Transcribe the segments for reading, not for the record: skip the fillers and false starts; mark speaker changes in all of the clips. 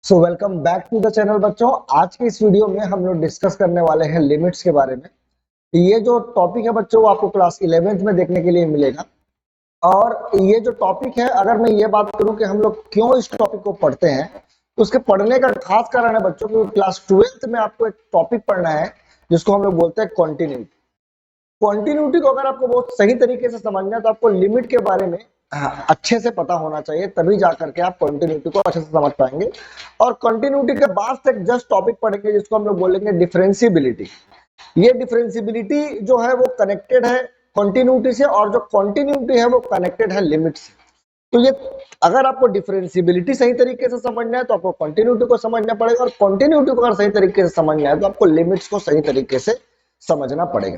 Speaker 1: So welcome back to the channel बच्चों। आज के इस वीडियो में हम लोग डिस्कस करने वाले हैं लिमिट्स के बारे में। ये जो टॉपिक है बच्चों वो आपको क्लास 11th में देखने के लिए मिलेगा। और ये जो टॉपिक है, अगर मैं ये बात करूं कि हम लोग क्यों इस टॉपिक को पढ़ते हैं, तो उसके पढ़ने का खास कारण है बच्चों कि क्लास 12th में आपको एक टॉपिक पढ़ना है जिसको हम लोग बोलते हैं कॉन्टिन्यूटी। कॉन्टिन्यूटी को अगर आपको बहुत सही तरीके से समझना है तो आपको लिमिट के बारे में अच्छे से पता होना चाहिए, तभी जाकर के आप कॉन्टिन्यूटी को अच्छे से समझ पाएंगे। और कॉन्टिन्यूटी के बाद एक जस्ट टॉपिक पढ़ेंगे जिसको हम लोग बोलेंगे डिफरेंशियबिलिटी। ये डिफरेंशियबिलिटी जो है वो कनेक्टेड है कॉन्टिन्यूटी से, और जो कॉन्टिन्यूटी है वो कनेक्टेड है लिमिट से। तो ये अगर आपको डिफरेंशियबिलिटी सही तरीके से समझना है तो आपको कॉन्टिन्यूटी को समझना पड़ेगा, और कॉन्टिन्यूटी को अगर सही तरीके से समझना है तो आपको लिमिट्स को सही तरीके से समझना पड़ेगा।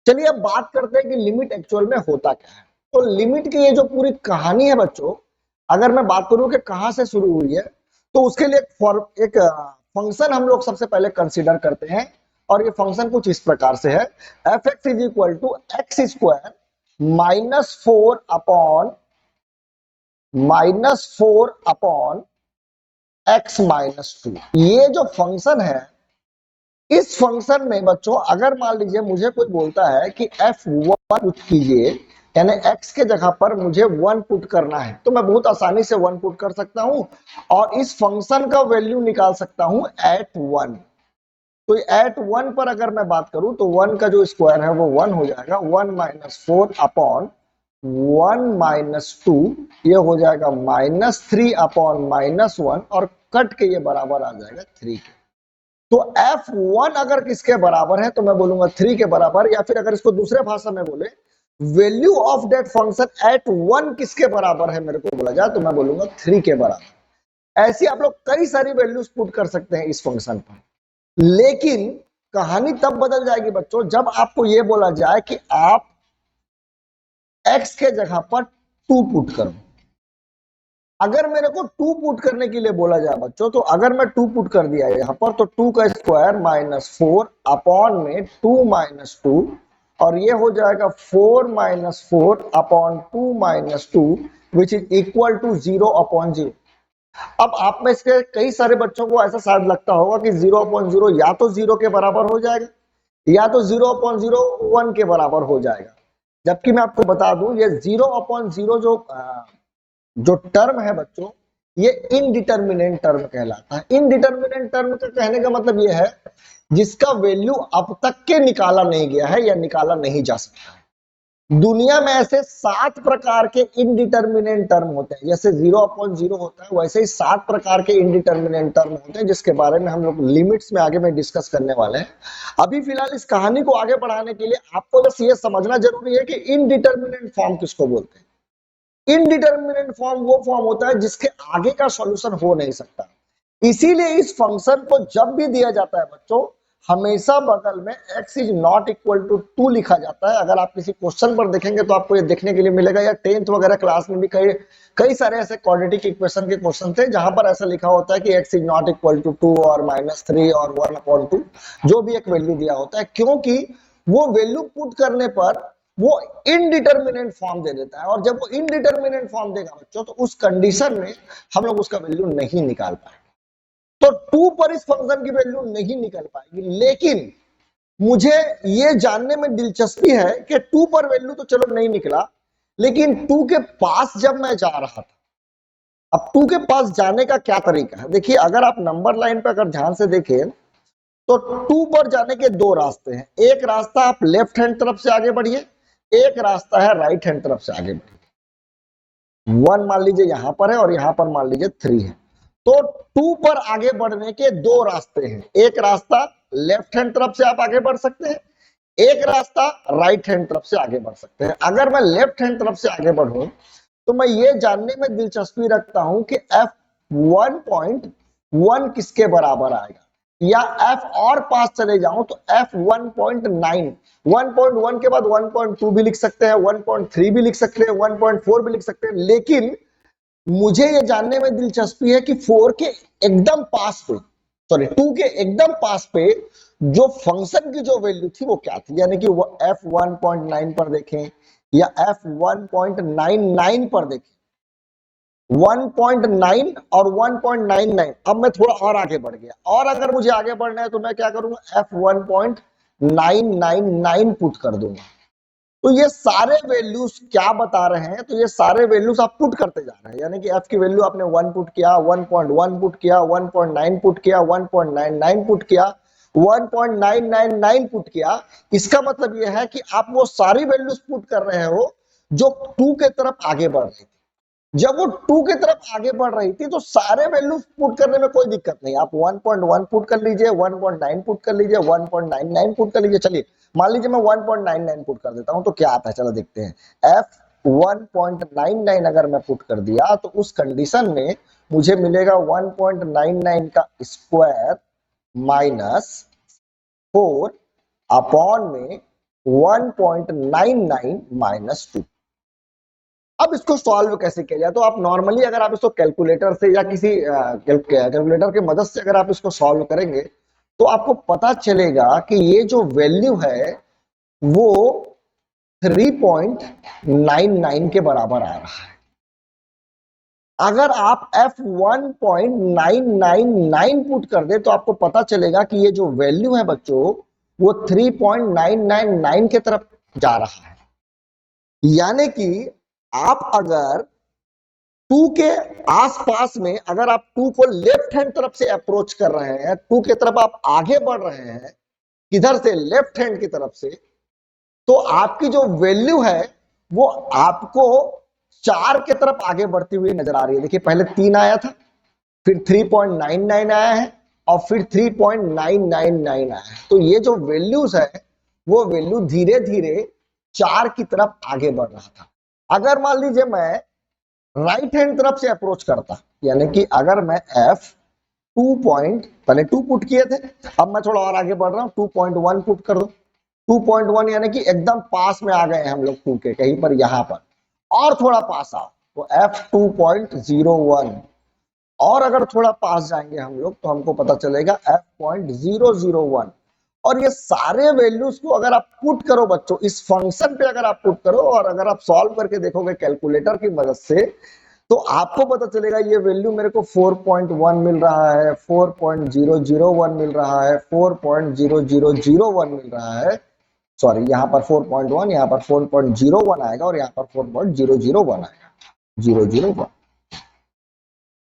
Speaker 1: चलिए अब बात करते हैं कि लिमिट एक्चुअल में होता क्या है। तो लिमिट की ये जो पूरी कहानी है बच्चों, अगर मैं बात करूं कि कहां से शुरू हुई है, तो उसके लिए एक फंक्शन हम लोग सबसे पहले कंसीडर करते हैं। और ये फंक्शन कुछ इस प्रकार से है, F X is equal to X square -4 X -2। ये जो फंक्शन है, इस फंक्शन में बच्चों अगर मान लीजिए मुझे कोई बोलता है कि f1 पुट कीजिए, यानी x के जगह पर मुझे 1 पुट करना है, तो मैं बहुत आसानी से 1 पुट कर सकता हूं और इस फंक्शन का वैल्यू निकाल सकता हूं एट 1। तो एट 1 पर अगर मैं बात करूं तो 1 का जो स्क्वायर है वो 1 हो जाएगा, 1 -4 अपॉन 1 -2, ये हो जाएगा -3 अपॉन -1, और कट के ये बराबर आ जाएगा 3 के। तो f1 अगर किसके बराबर है तो मैं बोलूंगा 3 के बराबर, या फिर अगर इसको दूसरे भाषा में बोले, value of that function at 1 किसके बराबर है मेरे को बोला जाए तो मैं बोलूंगा 3 के बराबर। ऐसी आप लोग कई सारी वैल्यूज पुट कर सकते हैं इस फंक्शन पर, लेकिन कहानी तब बदल जाएगी बच्चों जब आपको यह बोला जाए कि आप x के जगह पर 2 पुट करो। अगर मेरे को 2 पुट करने के लिए बोला जाए बच्चों, तो अगर मैं 2 पुट कर दिया यहां पर, तो 2 का स्क्वायर -4 अपॉन में 2 -2, और ये हो जाएगा 4 -4 upon 2 -2, which is equal to 0 upon 0। अब आप में से कई सारे बच्चों को ऐसा शायद लगता होगा कि 0 अपॉन 0 या तो 0 के बराबर हो जाएगा, या तो 0 अपॉन 0 1 के बराबर हो जाएगा। जबकि मैं आपको बता दूं, ये 0 अपॉन 0 जो टर्म है बच्चों, ये इनडिटर्मिनेंट टर्म कहलाता है। इनडिटर्मिनेंट टर्म का कहने का मतलब ये है जिसका वैल्यू अब तक के निकाला नहीं गया है या निकाला नहीं जा सकता है। दुनिया में ऐसे 7 प्रकार के इनडिटर्मिनेंट टर्म होते हैं। जैसे 0 अपॉन 0 होता है, वैसे ही 7 प्रकार के इनडिटर्मिनेंट टर्म होते हैं, जिसके बारे में हम लोग लिमिट्स में आगे में डिस्कस करने वाले हैं। अभी फिलहाल इस कहानी को आगे बढ़ाने के लिए आपको बस ये समझना जरूरी है कि इनडिटर्मिनेंट फॉर्म किसको बोलते हैं। इनडिटर्मिनेट फॉर्म वो फॉर्म होता है जिसके आगे का सॉल्यूशन हो नहीं सकता। इसीलिए इस फंक्शन को जब भी दिया जाता है बच्चों, हमेशा बगल में x is not equal to 2 लिखा जाता है। अगर आप किसी क्वेश्चन पर देखेंगे तो आपको ये देखने के लिए मिलेगा, या 10th वगैरह क्लास में भी कई कई सारे ऐसे क्वाड्रेटिक इक्वेशन के क्वेश्चन थे जहां पर ऐसा लिखा होता है कि x is not equal to 2 और -3 और 1/2, जो भी एक वैल्यू दिया होता है, क्योंकि वो वैल्यू पुट करने पर वो इनडिटर्मिनेंट फॉर्म दे देता है। और जब वो इनडिटर्मिनेंट फॉर्म देगा बच्चों, तो उस कंडीशन में हम लोग उसका वैल्यू नहीं निकाल पाएंगे। तो 2 पर इस फंक्शन की वैल्यू नहीं निकल पाएगी। लेकिन मुझे ये जानने में दिलचस्पी है कि 2 पर वैल्यू तो चलो नहीं निकला, लेकिन 2 के पास जब मैं जा रहा था, अब 2 के पास जाने का क्या तरीका है। देखिए, अगर आप नंबर लाइन पर अगर ध्यान से देखें तो 2 पर जाने के 2 रास्ते हैं। एक रास्ता आप लेफ्ट हैंड तरफ से आगे बढ़िए, एक रास्ता है राइट हैंड तरफ से आगे बढ़िए। 1 मान लीजिए यहां पर है और यहां पर मान लीजिए 3 है। तो 2 पर आगे बढ़ने के 2 रास्ते हैं। एक रास्ता लेफ्ट हैंड तरफ से आप आगे बढ़ सकते हैं, एक रास्ता राइट हैंड तरफ से आगे बढ़ सकते हैं। अगर मैं लेफ्ट हैंड तरफ से आगे बढ़ूं तो मैं ये जानने में दिलचस्पी रखता हूं कि f1.1 किसके बराबर आएगा, या f और पास चले जाऊं तो f1.9। 1.1 के बाद 1.2 भी लिख सकते हैं, 1.3 भी लिख सकते हैं, 1.4 भी लिख सकते हैं। लेकिन मुझे ये जानने में दिलचस्पी है कि 4 के एकदम पास पे, सॉरी 2 के एकदम पास पे जो फंक्शन की जो वैल्यू थी वो क्या थी। यानी कि वो f1.9 पर देखें या f1.99 पर देखें, 1.9 और 1.99। अब मैं थोड़ा और आगे बढ़ गया, और अगर मुझे आगे बढ़ना है तो मैं क्या करूंगा, F1.999 पुट कर दूंगा। तो ये सारे वैल्यूज क्या बता रहे हैं, तो ये सारे वैल्यूज आप पुट करते जा रहे हैं, यानी कि f की वैल्यू आपने 1 पुट किया, 1.1 पुट किया, 1.9 पुट किया, 1.99 पुट किया, 1.999 पुट किया। इसका मतलब ये है कि आप वो सारी वैल्यूज पुट कर रहे हो जो 2 के तरफ आगे बढ़ रही थी। जब वो 2 की तरफ आगे बढ़ रही थी तो सारे वैल्यूज पुट करने में कोई दिक्कत नहीं, आप 1.1 पुट कर लीजिए, 1.9 पुट कर लीजिए, 1.99 पुट कर लीजिए। चलिए मान लीजिए मैं 1.99 पुट कर देता हूं, तो क्या आता है चलो देखते हैं। F1.99 अगर मैं पुट कर दिया तो उस कंडीशन में मुझे मिलेगा 1.99 का स्क्वायर माइनस 4 अपॉन में 1.99 माइनस 2। अब इसको सॉल्व कैसे किया जाए, तो आप नॉर्मली अगर आप इसको कैलकुलेटर से या किसी कैलकुलेटर की मदद से अगर आप इसको सॉल्व करेंगे तो आपको पता चलेगा कि ये जो वैल्यू है वो 3.99 के बराबर आ रहा है। अगर आप F1.999 पुट कर दे तो आपको पता चलेगा कि ये जो वैल्यू है बच्चों वो 3.999 के तरफ जा रहा है। यानी कि आप अगर 2 के आसपास में अगर आप 2 को लेफ्ट हैंड तरफ से अप्रोच कर रहे हैं, 2 की तरफ आप आगे बढ़ रहे हैं, किधर से, लेफ्ट हैंड की तरफ से, तो आपकी जो वैल्यू है वो आपको 4 की तरफ आगे बढ़ती हुई नजर आ रही है। देखिए पहले 3 आया था, फिर 3.99 आया है, और फिर 3.999 आया है। तो ये जो वैल्यूज है वो वैल्यू धीरे धीरे 4 की तरफ आगे बढ़ रहा था। अगर मान लीजिए मैं राइट हैंड तरफ से अप्रोच करता, यानी कि अगर मैं पहले 2 पुट किए थे, अब मैं थोड़ा और आगे बढ़ रहा हूं, 2.1 पुट कर दो। 2.1 यानी कि एकदम पास में आ गए हम लोग 2 के, कहीं पर यहां पर, और थोड़ा पास आओ तो F2.01, और अगर थोड़ा पास जाएंगे हम लोग तो हमको पता चलेगा F.001। और ये सारे वैल्यूज को अगर आप पुट करो बच्चों इस फंक्शन पे, अगर आप पुट करो और अगर आप सॉल्व करके देखोगे कैलकुलेटर की मदद से, तो आपको पता चलेगा ये वैल्यू मेरे को 4.1 मिल रहा है, 4.001 मिल रहा है, 4.0001 मिल रहा है। सॉरी, यहाँ पर 4.1, यहाँ पर 4.01 आएगा, और यहाँ पर 4.001 आएगा, 001।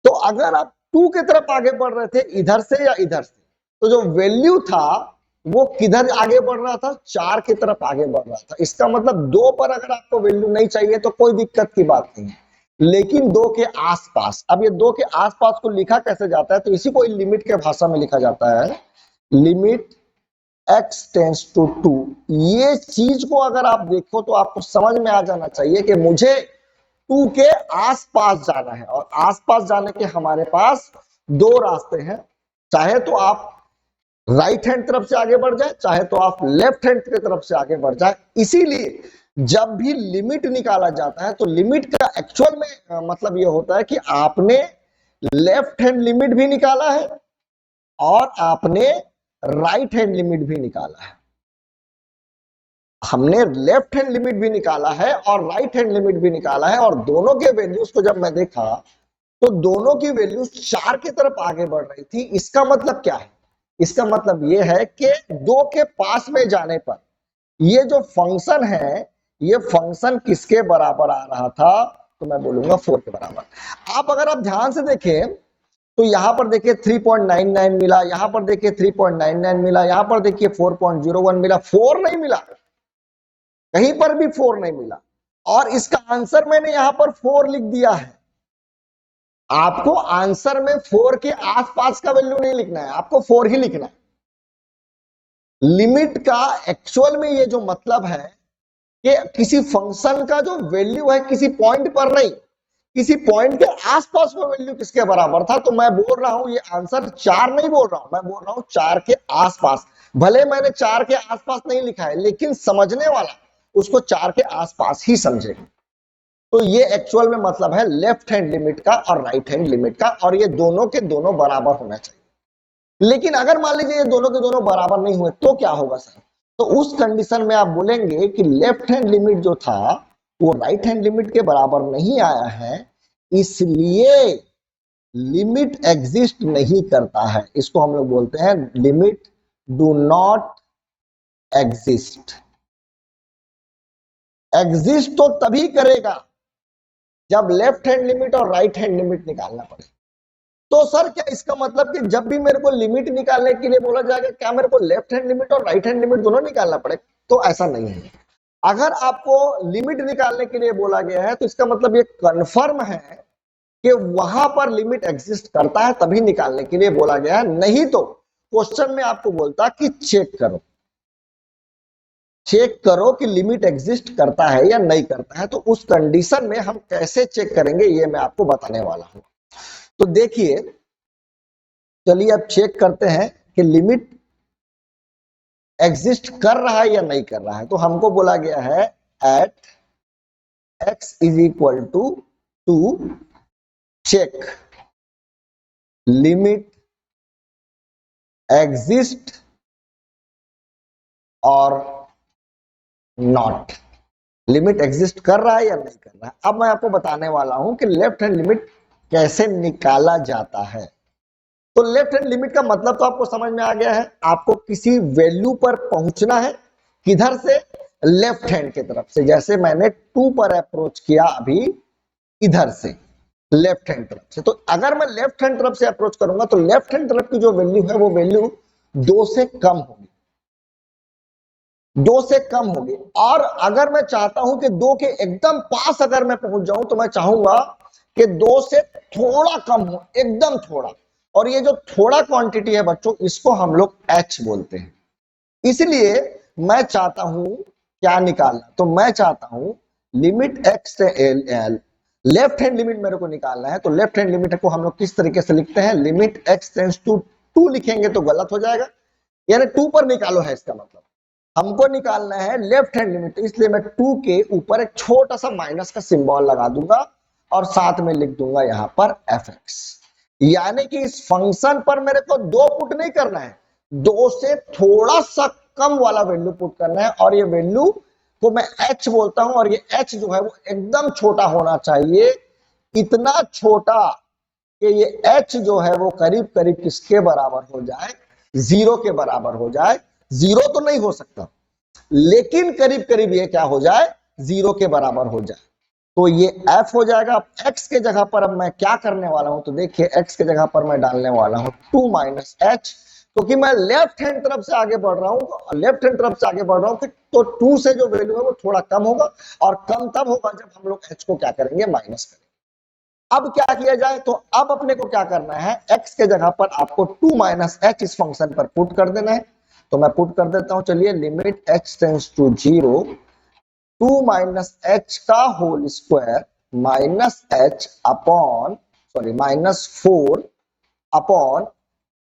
Speaker 1: तो अगर आप 2 की तरफ आगे बढ़ रहे थे इधर से या इधर से, तो जो वैल्यू था वो किधर आगे बढ़ रहा था, 4 की तरफ आगे बढ़ रहा था। इसका मतलब 2 पर अगर आपको वैल्यू नहीं चाहिए तो कोई दिक्कत की बात नहीं है, लेकिन 2 के आसपास। अब ये 2 के आसपास को लिखा कैसे जाता है, तो इसी को लिमिट के भाषा में लिखा जाता है, लिमिट x टेंस टू 2। ये चीज को अगर आप देखो तो आपको समझ में आ जाना चाहिए कि मुझे 2 के आसपास जाना है, और आसपास जाने के हमारे पास 2 रास्ते हैं। चाहे तो आप राइट हैंड तरफ से आगे बढ़ जाए, चाहे तो आप लेफ्ट हैंड की तरफ से आगे बढ़ जाए। इसीलिए जब भी लिमिट निकाला जाता है तो लिमिट का एक्चुअल में मतलब ये होता है कि आपने लेफ्ट हैंड लिमिट भी निकाला है और आपने राइट हैंड लिमिट भी निकाला है। हमने लेफ्ट हैंड लिमिट भी निकाला है और राइट हैंड लिमिट भी निकाला है, और दोनों के वैल्यूज को जब मैं देखा तो दोनों की वैल्यूज 4 की तरफ आगे बढ़ रही थी। इसका मतलब क्या है, इसका मतलब यह है कि 2 के पास में जाने पर ये जो फंक्शन है ये फंक्शन किसके बराबर आ रहा था, तो मैं बोलूंगा 4 के बराबर। अगर आप ध्यान से देखें तो यहां पर देखिए 3.99 मिला, यहां पर देखिए 3.99 मिला, यहां पर देखिए 4.01 मिला, 4 नहीं मिला, कहीं पर भी 4 नहीं मिला। और इसका आंसर मैंने यहां पर 4 लिख दिया है। आपको आंसर में 4 के आसपास का वैल्यू नहीं लिखना है, आपको 4 ही लिखना है। लिमिट का एक्चुअल में ये जो मतलब है कि किसी फंक्शन का जो वैल्यू है किसी पॉइंट पर नहीं, किसी पॉइंट के आसपास में वैल्यू किसके बराबर था। तो मैं बोल रहा हूं ये आंसर 4 नहीं बोल रहा हूं, मैं बोल रहा हूं 4 के आसपास। भले मैंने 4 के आसपास नहीं लिखा है, लेकिन समझने वाला उसको 4 के आसपास ही समझेगा। तो ये एक्चुअल में मतलब है लेफ्ट हैंड लिमिट का और राइट हैंड लिमिट का, और ये दोनों के दोनों बराबर होना चाहिए। लेकिन अगर मान लीजिए ये दोनों के दोनों बराबर नहीं हुए तो क्या होगा सर, तो उस कंडीशन में आप बोलेंगे कि लेफ्ट हैंड लिमिट जो था वो राइट हैंड लिमिट के बराबर नहीं आया है, इसलिए लिमिट एग्जिस्ट नहीं करता है। इसको हम लोग बोलते हैं limit do not exist. Exist तो तभी करेगा जब लेफ्ट हैंड लिमिट और राइट हैंड लिमिट निकालना पड़े। तो सर क्या इसका मतलब कि जब भी मेरे को लिमिट निकालने के लिए बोला जाएगा, क्या मेरे को लेफ्ट हैंड लिमिट और राइट हैंड लिमिट दोनों निकालना पड़ेगा? तो ऐसा नहीं है। अगर आपको लिमिट निकालने के लिए बोला गया है तो इसका मतलब ये कंफर्म है कि वहां पर लिमिट एग्जिस्ट करता है, तभी निकालने के लिए बोला गया है। नहीं तो क्वेश्चन में आपको बोलता कि चेक करो कि लिमिट एग्जिस्ट करता है या नहीं करता है। तो उस कंडीशन में हम कैसे चेक करेंगे ये मैं आपको बताने वाला हूं। तो देखिए, चलिए अब चेक करते हैं कि लिमिट एग्जिस्ट कर रहा है या नहीं कर रहा है। तो हमको बोला गया है at x is equal to check limit exist और नॉट। लिमिट एग्जिस्ट कर रहा है या नहीं कर रहा है। अब मैं आपको बताने वाला हूं कि लेफ्ट हैंड लिमिट कैसे निकाला जाता है। तो लेफ्ट हैंड लिमिट का मतलब तो आपको समझ में आ गया है। आपको किसी वैल्यू पर पहुंचना है, किधर से? लेफ्ट हैंड की तरफ से। जैसे मैंने 2 पर अप्रोच किया अभी, इधर से लेफ्ट हैंड तरफ से। तो अगर मैं लेफ्ट हैंड तरफ से अप्रोच करूंगा तो लेफ्ट हैंड तरफ की जो वैल्यू है वो वैल्यू 2 से कम होगी, 2 से कम होगी। और अगर मैं चाहता हूं कि 2 के एकदम पास अगर मैं पहुंच जाऊं तो मैं चाहूंगा कि 2 से थोड़ा कम हो, एकदम थोड़ा। और ये जो थोड़ा क्वांटिटी है बच्चों, इसको हम लोग h बोलते हैं। इसलिए मैं चाहता हूं क्या निकालना, तो मैं चाहता हूं लिमिट x से लेफ्ट हैंड लिमिट मेरे को निकालना है। तो लेफ्ट हैंड लिमिट को हम लोग किस तरीके से लिखते हैं? लिमिट x टेंड्स टू 2 लिखेंगे तो गलत हो जाएगा, यानी 2 पर निकालो है इसका मतलब। हमको निकालना है लेफ्ट हैंड लिमिट, इसलिए मैं 2 के ऊपर एक छोटा सा माइनस का सिंबल लगा दूंगा और साथ में लिख दूंगा यहां पर fx। यानी कि इस फंक्शन पर मेरे को 2 पुट नहीं करना है, 2 से थोड़ा सा कम वाला वैल्यू पुट करना है। और ये वैल्यू को मैं h बोलता हूं, और ये h जो है वो एकदम छोटा होना चाहिए, इतना छोटा कि ये h जो है वो करीब करीब किसके बराबर हो जाए? 0 के बराबर हो जाए। 0 तो नहीं हो सकता, लेकिन करीब करीब ये क्या हो जाए? 0 के बराबर हो जाए। तो ये f हो जाएगा। अब x के जगह पर अब मैं क्या करने वाला हूं? तो देखिए, x के जगह पर मैं डालने वाला हूं 2 माइनस h, क्योंकि मैं लेफ्ट हैंड तरफ से आगे बढ़ रहा हूं। लेफ्ट हैंड तरफ से आगे बढ़ रहा हूं तो 2 से जो वैल्यू है वो थोड़ा कम होगा, और कम तब होगा जब हम लोग h को क्या करेंगे? माइनस करेंगे। अब क्या किया जाए? तो अब अपने को क्या करना है? x के जगह पर आपको 2 माइनस h इस फंक्शन पर पुट कर देना है। तो मैं पुट कर देता हूं, चलिए। Limit h tends to 0 2 minus h का whole square minus h upon minus 4 upon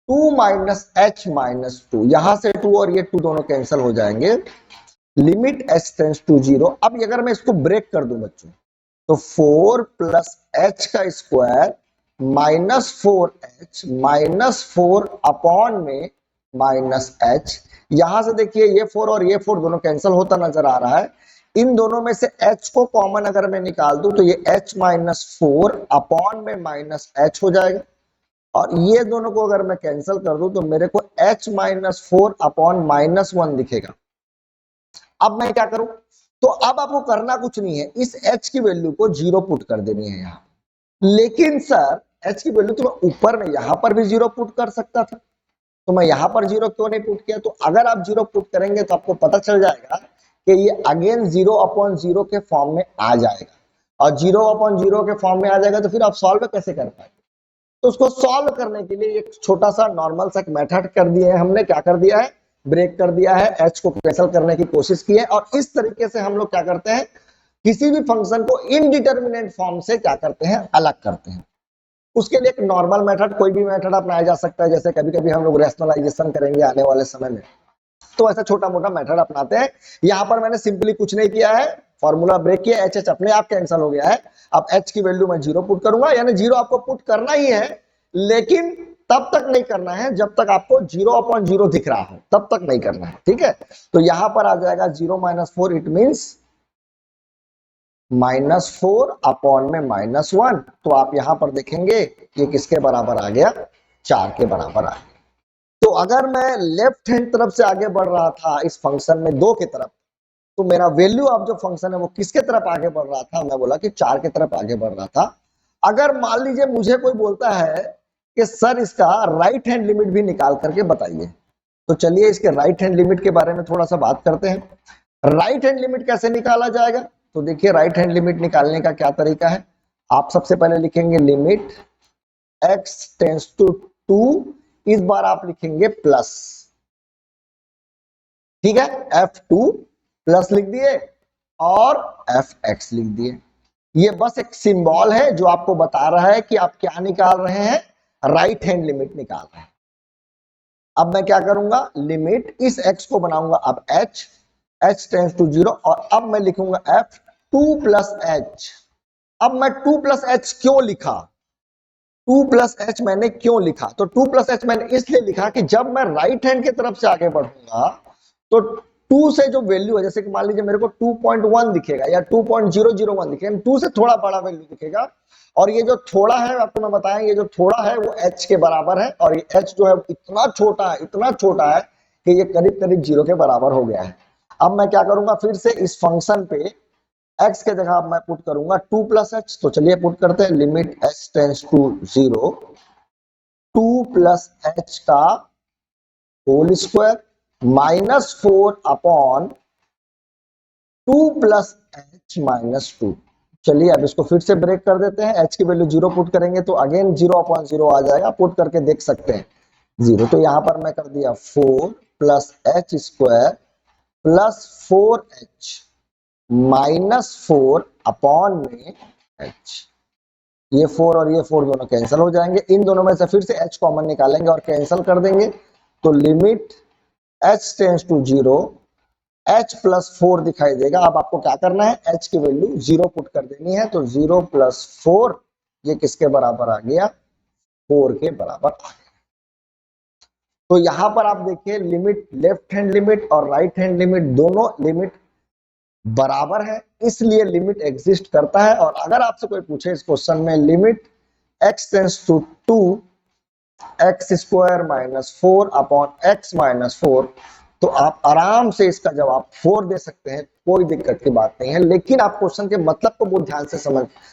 Speaker 1: 2 minus h minus 2। यहां से 2 और ये 2 दोनों कैंसिल हो जाएंगे। Limit h tends to 0। अब अगर मैं इसको ब्रेक कर दूं बच्चों, तो 4 प्लस h का square minus 4h minus 4 upon में माइनस h। यहां से देखिए, ये 4 और ये 4 दोनों कैंसिल होता नजर आ रहा है। इन दोनों में से h को कॉमन अगर मैं निकाल दूं तो ये h माइनस 4 अपॉन में माइनस h हो जाएगा। और ये दोनों को अगर मैं कैंसिल कर दूं तो मेरे को h माइनस 4 अपॉन माइनस 1 दिखेगा। अब मैं क्या करूं? तो अब आपको करना कुछ नहीं है, इस h की वैल्यू को 0 पुट कर देनी है यहाँ। लेकिन सर, h की वैल्यू तो मैं ऊपर में यहां पर भी 0 पुट कर सकता था, तो मैं यहां पर 0 क्यों नहीं पुट किया? तो अगर आप 0 पुट करेंगे तो आपको पता चल जाएगा कि ये अगेन 0 अपॉन 0 के फॉर्म में आ जाएगा। और 0 अपॉन 0 के फॉर्म में आ जाएगा तो फिर आप सॉल्व कैसे कर पाएंगे? तो उसको सॉल्व करने के लिए एक छोटा सा नॉर्मल सा मेथड कर दिए है हमने। क्या कर दिया है? ब्रेक कर दिया है, h को कैंसिल करने की कोशिश की है। और इस तरीके से हम लोग क्या करते हैं? किसी भी फंक्शन को इनडिटर्मिनेट फॉर्म से क्या करते हैं? अलग करते हैं। उसके लिए एक नॉर्मल मेथड, कोई भी मेथड अपनाया जा सकता है। जैसे कभी कभी हम लोग रैशनलाइजेशन करेंगे आने वाले समय में, तो ऐसा छोटा मोटा मेथड अपनाते हैं। यहां पर मैंने सिंपली कुछ नहीं किया है, फॉर्मूला ब्रेक किया, एच अपने आप कैंसिल हो गया है। अब h की वैल्यू मैं 0 पुट करूंगा, यानी 0 आपको पुट करना ही है, लेकिन तब तक नहीं करना है जब तक आपको 0 अपॉन 0 दिख रहा है, तब तक नहीं करना है। ठीक है, तो यहां पर आ जाएगा 0 माइनस 4, इट मीन्स -4 अपॉन में -1, तो आप यहां पर देखेंगे ये किसके बराबर आ गया, 4 के बराबर आ गया। तो अगर मैं लेफ्ट हैंड तरफ से आगे बढ़ रहा था इस फंक्शन में 2 की तरफ, तो मेरा वैल्यू ऑफ जो फंक्शन है वो किसके तरफ आगे बढ़ रहा था, मैं बोला कि 4 की तरफ आगे बढ़ रहा था। अगर मान लीजिए मुझे कोई बोलता है कि सर इसका राइट हैंड लिमिट भी निकाल करके बताइए, तो चलिए इसके राइट हैंड लिमिट के बारे में थोड़ा सा बात करते हैं। राइट हैंड लिमिट कैसे निकाला जाएगा, तो देखिए राइट हैंड लिमिट निकालने का क्या तरीका है। आप सबसे पहले लिखेंगे लिमिट x टेंस टू 2, इस बार आप लिखेंगे प्लस, ठीक है, f2 प्लस लिख दिए और fx लिख दिए। ये बस एक सिंबल है जो आपको बता रहा है कि आप क्या निकाल रहे हैं, राइट हैंड लिमिट निकाल रहे हैं। अब मैं क्या करूंगा, लिमिट इस x को बनाऊंगा अब h टेंस टू 0, और अब मैं लिखूंगा f2 प्लस h। अब मैं 2 प्लस h क्यों लिखा, 2 प्लस h मैंने क्यों लिखा, तो 2 प्लस h मैंने इसलिए लिखा कि जब मैं राइट हैंड की तरफ से आगे बढ़ूंगा तो 2 से जो वैल्यू है, जैसे कि मान लीजिए मेरे को 2.1 दिखेगा या 2.001 दिखेगा, 2 से थोड़ा बड़ा वैल्यू दिखेगा, और ये जो थोड़ा है आपको मैं बताया, ये जो थोड़ा है वो h के बराबर है, और ये h जो है इतना छोटा है, इतना छोटा है कि ये करीब करीब 0 के बराबर हो गया है। अब मैं क्या करूंगा, फिर से इस फंक्शन पे x के जगह मैं पुट करूंगा 2 प्लस h, तो चलिए पुट करते हैं limit h tends to 0, 2 plus h का whole square -4 upon 2 plus h -2। चलिए अब इसको फिर से ब्रेक कर देते हैं, h की वैल्यू 0 पुट करेंगे तो अगेन 0/0 आ जाएगा, पुट करके देख सकते हैं 0, तो यहां पर मैं कर दिया 4 plus h square plus 4h -4 upon में h। ये 4 और ये 4 दोनों कैंसिल हो जाएंगे, इन दोनों में से फिर से h कॉमन निकालेंगे और कैंसिल कर देंगे, तो limit h tends to 0, h plus 4 दिखाई देगा। अब आपको क्या करना है, h की वैल्यू 0 पुट कर देनी है, तो 0 प्लस 4 ये किसके बराबर आ गया, 4 के बराबर आ गया। तो यहां पर आप देखिए लिमिट, लेफ्ट हैंड लिमिट और राइट हैंड लिमिट दोनों लिमिट बराबर है, इसलिए लिमिट एग्जिस्ट करता है। और अगर आपसे कोई पूछे इस क्वेश्चन में limit x tends to 2 x square -4 upon x -4, तो आप आराम से इसका जवाब 4 दे सकते हैं, कोई दिक्कत की बात नहीं है। लेकिन आप क्वेश्चन के मतलब को बहुत ध्यान से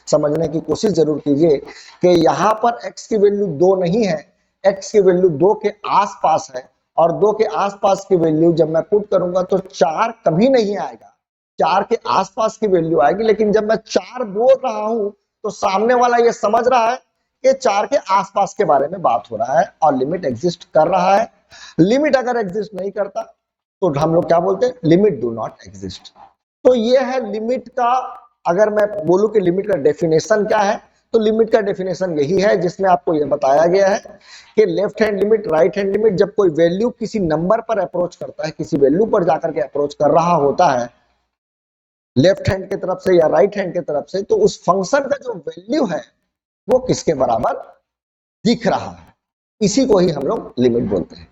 Speaker 1: समझने की कोशिश जरूर कीजिए कि यहाँ पर x की वैल्यू 2 नहीं है, x की वैल्यू 2 के आसपास है, और 2 के आसपास की वैल्यू जब मैं पुट करूंगा तो 4 कभी नहीं आएगा, 4 के आसपास की वैल्यू आएगी। लेकिन जब मैं 4 बोल रहा हूं तो सामने वाला ये समझ रहा है कि 4 के आसपास के बारे में बात हो रहा है और लिमिट एग्जिस्ट कर रहा है। लिमिट अगर एग्जिस्ट नहीं करता तो हम लोग क्या बोलते हैं, लिमिट डू नॉट एग्जिस्ट। तो ये है लिमिट का, अगर मैं बोलूं कि लिमिट का डेफिनेशन क्या है, तो लिमिट का डेफिनेशन यही है जिसमें आपको यह बताया गया है कि left hand limit, right hand limit, जब कोई वैल्यू किसी नंबर पर अप्रोच करता है, किसी वैल्यू पर जाकर के अप्रोच कर रहा होता है लेफ्ट हैंड की तरफ से या राइट हैंड की तरफ से, तो उस फंक्शन का जो वैल्यू है वो किसके बराबर दिख रहा है, इसी को ही हम लोग लिमिट बोलते हैं।